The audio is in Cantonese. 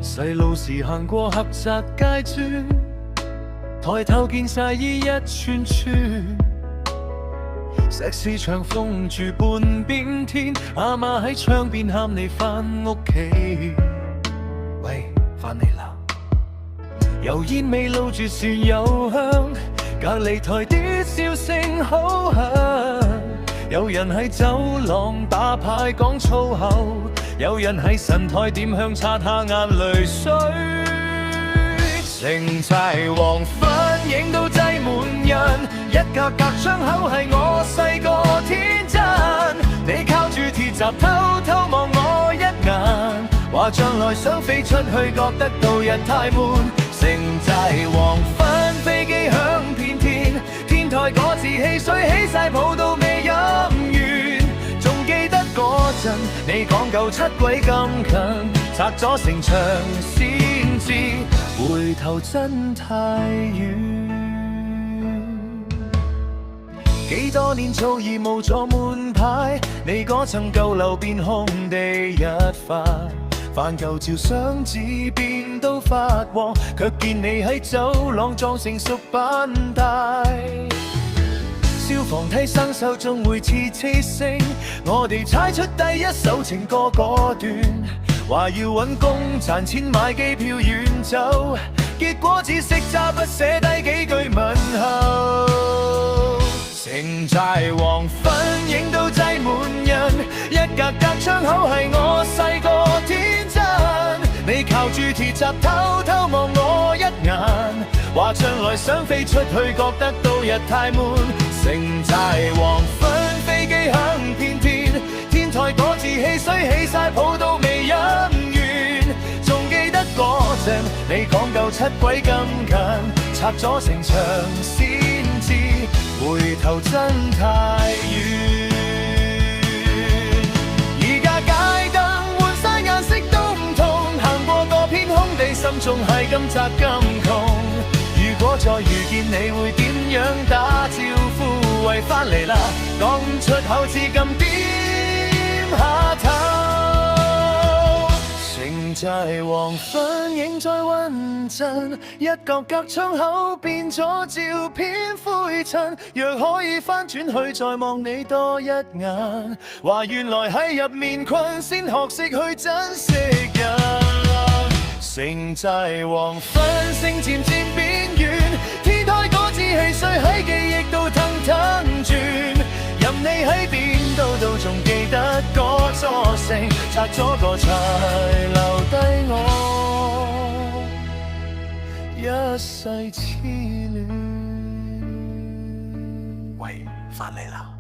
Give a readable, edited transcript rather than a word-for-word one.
細路時行過狹窄街磚，抬頭見曬衣一串串。石屎牆封住半邊天，阿媽喺窗邊喊你返屋企。喂，返嚟啦！油煙味露住船油香，隔離台啲笑聲好響。有人喺走廊打牌講粗口，有人喺神台點香擦下眼淚水。城寨黃昏影到擠滿人，一格格窗口係我細個天真。你靠住鐵閘偷偷望我一眼，話將來想飛出去，覺得度日太悶。城寨黃昏飛機響遍天，天台嗰次汽水起晒泡到未飲完。仲記得嗰陣你講舊七軌咁近，拆咗城牆先知回頭真太遠。幾多年早已無咗門牌，你嗰層舊樓變空地一塊，翻舊照相紙變到發黃，卻見你喺走廊裝成熟板帶。消防梯生鏽仲會呲呲聲，我哋猜出第一首情歌嗰段，話要揾工賺錢買機票遠走，結果只識揸筆寫低幾句問候。城寨黃昏影到擠滿人，一格格窗口係我細個天真。你靠住鐵閘偷偷望我一眼，話將來想飛出去，覺得度日太悶。城寨黃昏飛機響遍天，天台嗰次汽水起晒泡到未飲完。仲記得嗰陣你講舊七軌咁近，拆咗城牆先知回頭真太遠。而家街燈換晒顏色都唔同，行過個片空地，心中係咁窄咁窮。如果再遇見你會點樣打招呼？喂，返嚟啦，講出口至咁點下頭。城寨黃昏影在雲陣，一格格窗口變咗照片灰塵。若可以翻轉去再望你多一眼，話原來喺入面困先學識去珍惜人。城寨黃昏聲漸漸變遠，天台嗰支汽水喺記憶度騰騰轉。任你喺邊都仲記得嗰座城，拆咗個柴留低我一世痴戀。喂，返嚟啦！